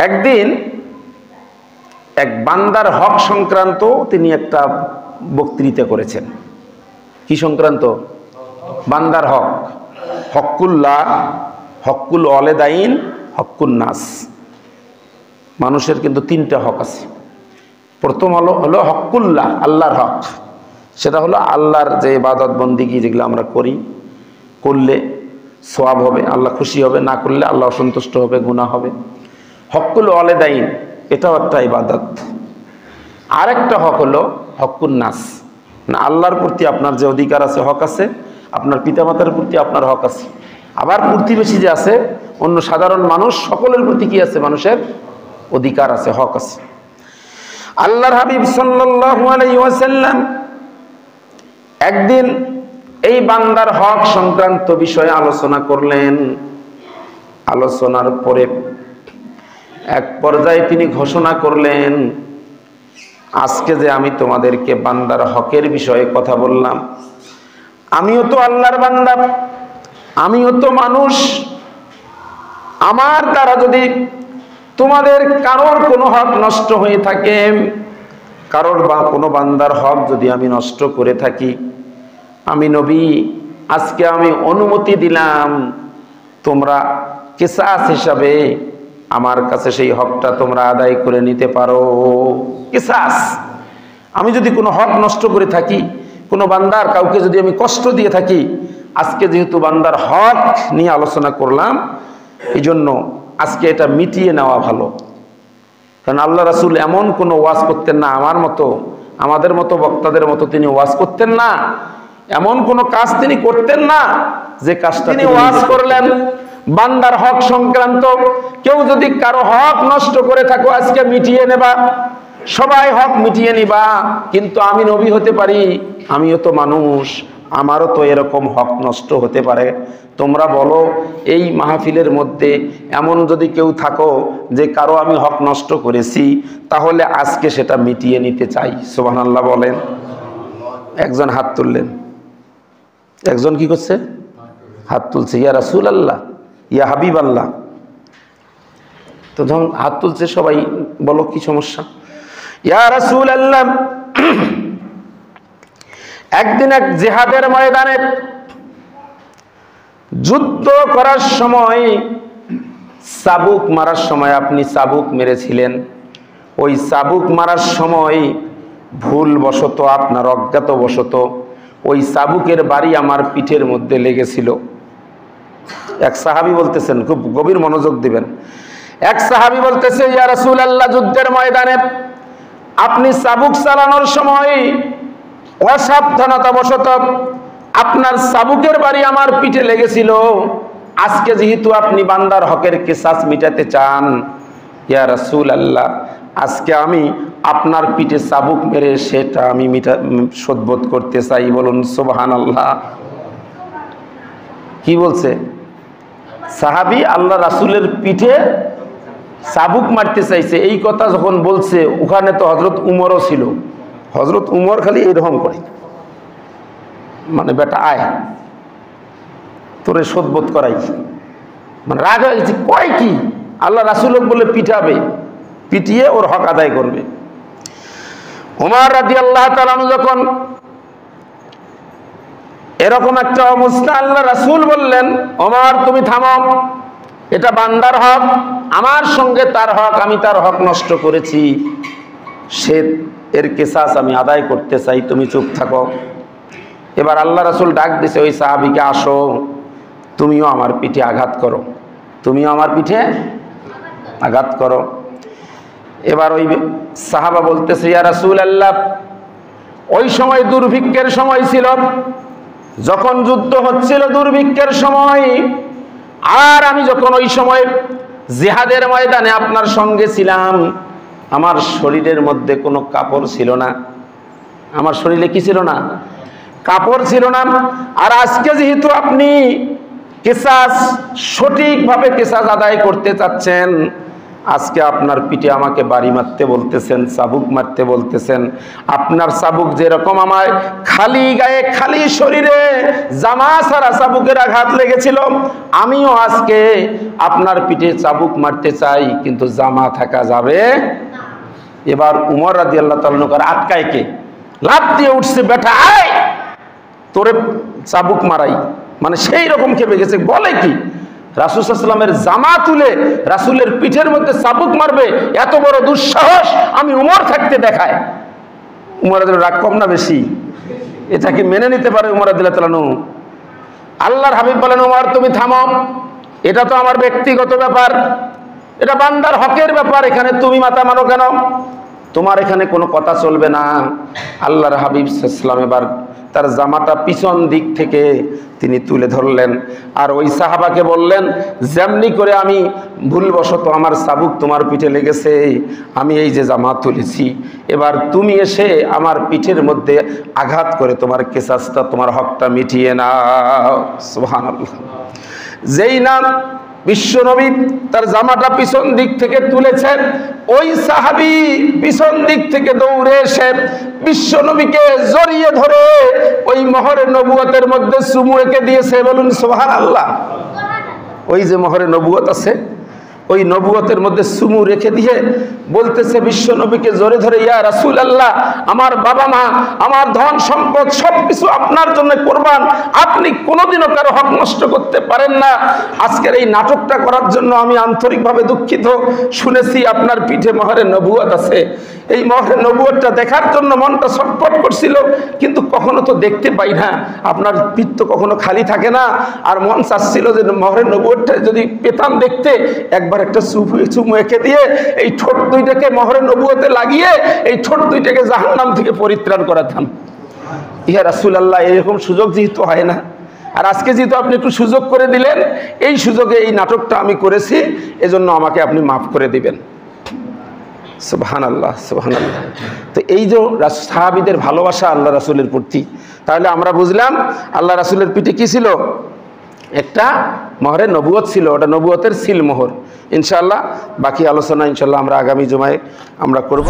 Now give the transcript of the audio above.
একদিন এক বান্দার হক সংক্রান্ত তিনি একটা বক্তৃতা করেছেন। কি সংক্রান্ত? বান্দার হক। হক্কুল্লাহ, হক্কুল ওয়ালিদাইন, হক্কুন নাস। মানুষের কিন্তু তিনটা হক আছে। প্রথম হলো হক্কুল্লাহ, আল্লাহর হক। সেটা হলো আল্লাহর যে ইবাদত বন্দিগি যেগুলো আমরা করি, করলে সওয়াব হবে, আল্লাহ খুশি হবে, না করলে আল্লাহ অসন্তুষ্ট হবে, গুনাহ হবে। হক্কুল ওয়ালিদাইন, এটাও একটা ইবাদত। আরেকটা হক হলো হক্কুন নাস, না আল্লাহর প্রতি আপনার যে অধিকার আছে, হক আছে, আপনার পিতামাতার প্রতি আপনার হক আছে। আবার প্রতিবেশী যে আছে, অন্য সাধারণ মানুষ, সকলের প্রতি কি আছে? মানুষের অধিকার আছে, হক আছে। আল্লাহর হাবিব সাল্লাল্লাহু আলাইহি ওয়াসাল্লাম একদিন এই বান্দার হক সংক্রান্ত বিষয়ে আলোচনা করলেন। আলোচনার পরে এক পর্যায়ে তিনি ঘোষণা করলেন, আজকে যে আমি তোমাদেরকে বান্দার হকের বিষয়ে কথা বললাম, আমিও তো আল্লাহর বান্দা, আমিও তো মানুষ। আমার দ্বারা যদি তোমাদের কারোর কোনো হক নষ্ট হয়ে থাকে, কারোর বা কোনো বান্দার হক যদি আমি নষ্ট করে থাকি, আমি নবী আজকে আমি অনুমতি দিলাম, তোমরা কিসাস হিসাবে আমার কাছে সেই হকটা তোমরা আদায় করে নিতে পারো। কিসাস, আমি যদি কোনো হক নষ্ট করে থাকি, কোনো বান্দার কাউকে যদি আমি কষ্ট দিয়ে থাকি, আজকে যেহেতু বান্দার হক নিয়ে আলোচনা করলাম, এই জন্য আজকে এটা মিটিয়ে নেওয়া ভালো। কারণ আল্লাহ রাসূল এমন কোনো ওয়াজ করতেন না, আমার মতো আমাদের মতো বক্তাদের মতো তিনি ওয়াজ করতেন না, এমন কোনো কাজ তিনি করতেন না যে কাজটা তিনি ওয়াজ করলেন বান্দার হক সংক্রান্ত। কেউ যদি কারো হক নষ্ট করে থাকো, আজকে মিটিয়ে নেবা, সবাই হক মিটিয়ে নিবা, কিন্তু আমি নবী হতে পারি, আমিও তো মানুষ, আমারও তো এরকম হক নষ্ট হতে পারে। তোমরা বলো এই মাহফিলের মধ্যে এমন যদি কেউ থাকো যে কারো আমি হক নষ্ট করেছি, তাহলে আজকে সেটা মিটিয়ে নিতে চাই। সুবহানাল্লাহ বলেন। একজন হাত তুললেন। একজন কি করছে? হাত তুলছে। ইয়া রাসূলুল্লাহ, ইয়া হাবিবাল্লাহ। তো যখন হাত তুলছে সবাই বলো কি সমস্যা? ইয়া রাসূলুল্লাহ, একদিন এক জিহাদের ময়দানে যুদ্ধ করার সময়, চাবুক মারার সময় আপনি চাবুক মেরেছিলেন। ওই চাবুক মারার সময় ভুলবশত, আপনার অজ্ঞাতবশত ওই চাবুকের বাড়ি আমার পিঠের মধ্যে লেগেছিল। এক সাহাবী বলতেছেন, খুব গভীর মনোযোগ দিবেন। এক সাহাবী বলতেছে, ইয়া রাসূলুল্লাহ, যুদ্ধের ময়দানে আপনি চাবুক চালানোর সময় অসাবধানতাবশত আপনার চাবুকের বাড়ি আমার পিঠে লেগেছিল। আজকে যেহেতু আপনি বান্দার হকের কিসাস মিটাতে চান, ইয়া রাসূলুল্লাহ, আজকে আমি আপনার পিঠে চাবুক মেরে সেটা আমি শোধবোধ করতে চাই। বলুন সুবহানাল্লাহ। কি বলছে? সাহাবী আল্লাহ রাসূলের পিঠে চাবুক মারতে চাইছে। এই কথা যখন বলছে, ওখানে তো হযরত উমরও ছিল। হযরত উমর খালি এরকম করে, মানে বেটা আয়, তোরে শোধবোধ করাই। মানে রাগ হয়ে গেছে, কয় কি আল্লাহ রাসূলক বলে পিটাবে, পিটিয়ে ওর হক আদায় করবে। ওমর রাদিয়াল্লাহু তাআলা আনহু যখন এরকম একটা অবস্থা, আল্লাহ রাসূল বললেন, ওমর তুমি থামো, এটা বান্দার হক, আমার সঙ্গে তার হক, আমি তার হক নষ্ট করেছি, সে এর কিসাস আমি আদায় করতে চাই, তুমি চুপ থাকো। এবার আল্লাহ রাসূল ডাক দিছে ওই সাহাবীকে, আসো তুমিও আমার পিঠে আঘাত করো, তুমিও আমার পিঠে আঘাত করো। এবার ওই সাহাবা বলতেছে, ইয়া রাসূলুল্লাহ, ওই সময় দুর্ভিক্ষের সময় ছিল, যখন যুদ্ধ হচ্ছিল দুর্ভিক্ষের সময়, আর আমি যখন ওই সময় জিহাদের ময়দানে আপনার সঙ্গে ছিলাম, আমার শরীরের মধ্যে কোনো কাপড় ছিল না। আমার শরীরে কি ছিল না? কাপড় ছিল না। আর আজকে যেহেতু আপনি কিসাস সঠিকভাবে কিসাস আদায় করতে চাচ্ছেন, আজকে আপনার পিঠে আমাকে বাড়ি মারতে বলতেছেন, চাবুক মারতে বলতেছেন। আপনার চাবুক যেরকম আমার খালি গায়ে খালি শরীরে জামা ছাড়া চাবুকের আঘাত লেগেছিল, আমিও আজকে আপনার পিঠে চাবুক মারতে চাই, কিন্তু জামা থাকা যাবে। এবার উমর রাদিয়াল্লাহু তাআলা আটকায় কে, লাফ দিয়ে উঠছে, বেটা আয় তোরে চাবুক মারাই, মানে সেই রকম খেপে গেছে। বলে কি, রাসূল সাল্লাল্লাহু আলাইহি ওয়াসাল্লামের জামা তুলে রাসূলের পিঠের মধ্যে চাবুক মারবে, এত বড় দুঃসাহস আমি উমর থাকতে দেখায়। উমর রাদিয়াল্লাহু রাগ কম না বেশি? এটাকে মেনে নিতে পারে উমর রাদিয়াল্লাহু তাআলা? আল্লাহর হাবিব বলেন, উমর তুমি থামো, এটা তো আমার ব্যক্তিগত ব্যাপার, এটা বান্দার হকের ব্যাপার, এখানে তুমি মাথা মানো কেন? তোমার এখানে কোনো কথা চলবে না। আল্লাহর হাবিব সাল্লাল্লাহু আলাইহি ওয়াসাল্লাম এবার তার জামাটা পিছন দিক থেকে তিনি তুলে ধরলেন, আর ওই সাহাবাকে বললেন, যেমনি করে আমি ভুলবশত আমার চাবুক তোমার পিঠে লেগেছে, আমি এই যে জামা তুলেছি, এবার তুমি এসে আমার পিঠের মধ্যে আঘাত করে তোমার কেসাসটা, তোমার হকটা মিটিয়ে নাও। সুবহানাল্লাহ। যেই না বিশ্বনবী তার জামাটা পিছন দিক থেকে তুলেছেন, ওই সাহাবী পিছন দিক থেকে দৌড়ে এসে বিশ্বনবীকে জড়িয়ে ধরে ওই মোহরে নবুয়তের মধ্যে চুমু এঁকে দিয়েছে। বলুন সুবহানাল্লাহ। ওই যে মোহরে নবুয়ত আছে, ওই নবুয়তের মধ্যে চুমু রেখে দিয়ে বলতেছে বিশ্বনবীকে জোরে ধরে, ইয়া রাসূলুল্লাহ, আমার বাবা মা, আমার ধন সম্পদ সবকিছু আপনার জন্য কোরবান, আপনি কোনোদিনও কারো হক নষ্ট করতে পারেন না। আজকের এই নাটকটা করার জন্য আমি আন্তরিকভাবে দুঃখিত। শুনেছি আপনার পিঠে মোহরে নবুয়ত আছে, এই মোহরে নবুয়তটা দেখার জন্য মনটা ছটফট করছিল, কিন্তু কখনো তো দেখতে পাই না, আপনার পিঠ তো কখনো খালি থাকে না। আর মন চাচ্ছিল যে মোহরে নবুয়তটা যদি পেতাম দেখতে, একবার একটা চুমু এঁকে দিয়ে এই ঠোঁট দুইটাকে মোহরে নবুয়তে লাগিয়ে এই ঠোঁট দুইটাকে জাহান্নাম থেকে পরিত্রাণ করাতাম। ইয়া রাসূলুল্লাহ, এরকম সুযোগ যেহেতু হয় না, আর আজকে যেহেতু আপনি একটু সুযোগ করে দিলেন, এই সুযোগে এই নাটকটা আমি করেছি, এজন্য আমাকে আপনি মাফ করে দিবেন। সুবহানাল্লাহ, সুবহানাল্লাহ। তো এই যে সাহাবীদের ভালোবাসা আল্লাহ রাসূলের প্রতি, তাহলে আমরা বুঝলাম আল্লাহ রাসূলের পিঠে কি ছিল? একটা মোহরে নবুয়ত ছিল, ওটা নবুয়তের সিল মোহর। ইনশাআল্লাহ বাকি আলোচনা ইনশাআল্লাহ আমরা আগামী জুমায় আমরা করব।